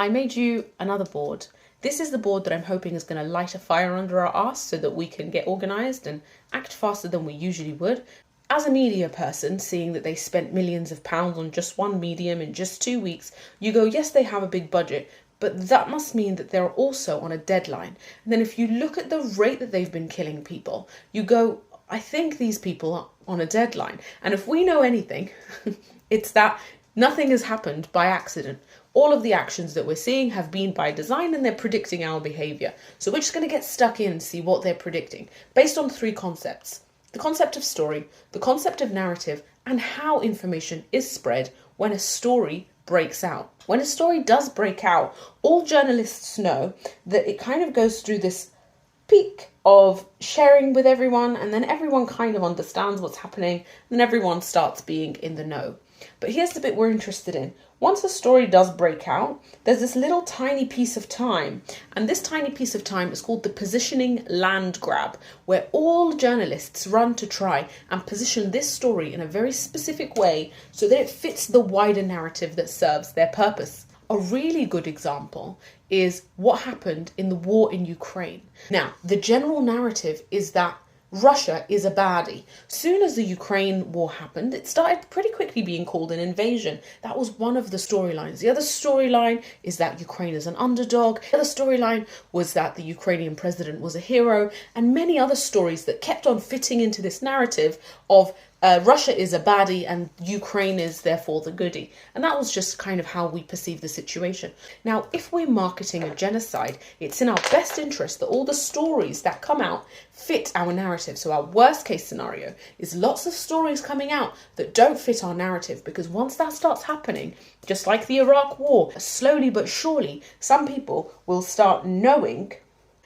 I made you another board. This is the board that I'm hoping is going to light a fire under our arse so that we can get organised and act faster than we usually would. As a media person, seeing that they spent millions of pounds on just one medium in just 2 weeks, you go, yes, they have a big budget, but that must mean that they're also on a deadline. And then if you look at the rate that they've been killing people, you go, I think these people are on a deadline. And if we know anything, it's that nothing has happened by accident. All of the actions that we're seeing have been by design, and they're predicting our behaviour. So we're just going to get stuck in and see what they're predicting based on 3 concepts. The concept of story, the concept of narrative, and how information is spread when a story breaks out. When a story does break out, all journalists know that it kind of goes through this peak of sharing with everyone, and then everyone kind of understands what's happening, and then everyone starts being in the know. But here's the bit we're interested in. Once a story does break out, there's this little tiny piece of time, and this tiny piece of time is called the positioning land grab, where all journalists run to try and position this story in a very specific way so that it fits the wider narrative that serves their purpose. A really good example is what happened in the war in Ukraine. Now, the general narrative is that Russia is a baddie. Soon as the Ukraine war happened, it started pretty quickly being called an invasion. That was one of the storylines. The other storyline is that Ukraine is an underdog. The other storyline was that the Ukrainian president was a hero, and many other stories that kept on fitting into this narrative of Russia is a baddie and Ukraine is therefore the goodie. And that was just kind of how we perceive the situation. Now, if we're marketing a genocide, it's in our best interest that all the stories that come out fit our narrative. So our worst case scenario is lots of stories coming out that don't fit our narrative, because once that starts happening, just like the Iraq war, slowly but surely, some people will start knowing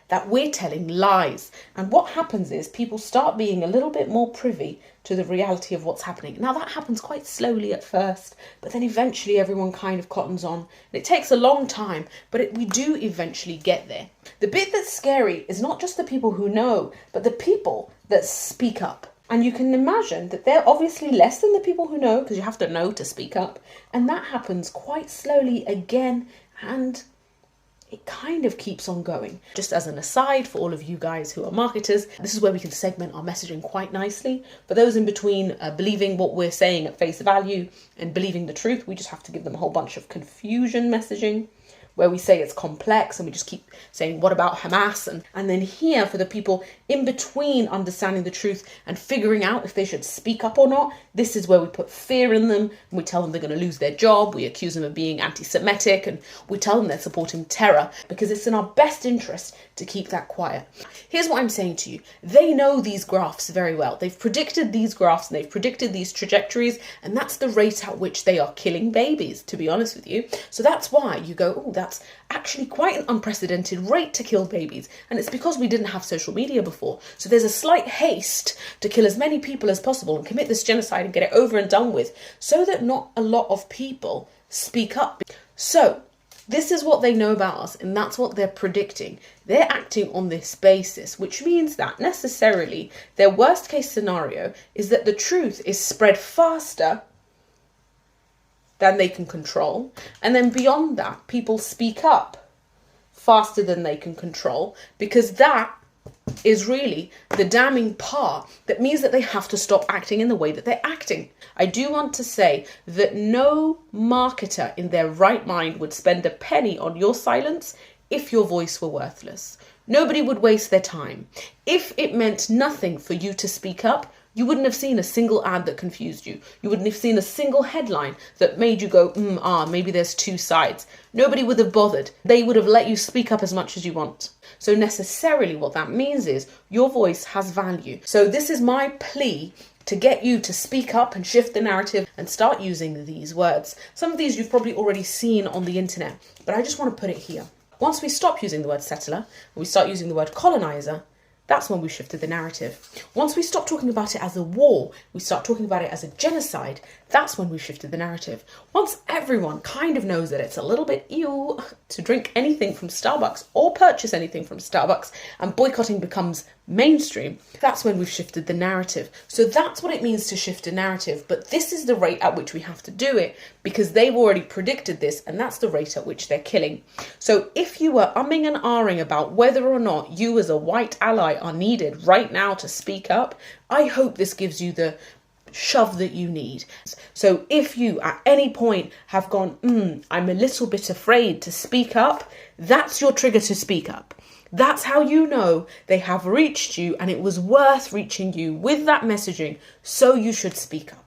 that we're telling lies. And what happens is people start being a little bit more privy to the reality of what's happening. Now, that happens quite slowly at first, but then eventually everyone kind of cottons on. And it takes a long time, but we do eventually get there. The bit that's scary is not just the people who know, but the people that speak up. And you can imagine that they're obviously less than the people who know, because you have to know to speak up. And that happens quite slowly again, and it kind of keeps on going. Just as an aside for all of you guys who are marketers, this is where we can segment our messaging quite nicely. For those in between believing what we're saying at face value and believing the truth, we just have to give them a whole bunch of confusion messaging, where we say it's complex and we just keep saying, what about Hamas? And then here, for the people in between understanding the truth and figuring out if they should speak up or not, this is where we put fear in them, and we tell them they're going to lose their job, we accuse them of being anti-Semitic, and we tell them they're supporting terror, because it's in our best interest to keep that quiet. Here's what I'm saying to you. They know these graphs very well. They've predicted these graphs and they've predicted these trajectories, and that's the rate at which they are killing babies, to be honest with you. So that's why you go, oh, that's actually quite an unprecedented rate to kill babies. And it's because we didn't have social media before. So there's a slight haste to kill as many people as possible and commit this genocide and get it over and done with, so that not a lot of people speak up. So this is what they know about us, and that's what they're predicting. They're acting on this basis, which means that necessarily their worst case scenario is that the truth is spread faster than they can control. And then beyond that, people speak up faster than they can control, because that is really the damning part that means that they have to stop acting in the way that they're acting. I do want to say that no marketer in their right mind would spend a penny on your silence if your voice were worthless. Nobody would waste their time. If it meant nothing for you to speak up, you wouldn't have seen a single ad that confused you. You wouldn't have seen a single headline that made you go, maybe there's 2 sides. Nobody would have bothered. They would have let you speak up as much as you want. So necessarily what that means is your voice has value. So this is my plea to get you to speak up and shift the narrative and start using these words. Some of these you've probably already seen on the internet, but I just want to put it here. Once we stop using the word settler, and we start using the word colonizer, that's when we shifted the narrative. Once we stop talking about it as a war, we start talking about it as a genocide, that's when we've shifted the narrative. Once everyone kind of knows that it's a little bit ew to drink anything from Starbucks or purchase anything from Starbucks, and boycotting becomes mainstream, that's when we've shifted the narrative. So that's what it means to shift a narrative, but this is the rate at which we have to do it, because they've already predicted this, and that's the rate at which they're killing. So if you were umming and ahhing about whether or not you as a white ally are needed right now to speak up, I hope this gives you the shove that you need. So if you at any point have gone, I'm a little bit afraid to speak up, that's your trigger to speak up. That's how you know they have reached you and it was worth reaching you with that messaging, so you should speak up.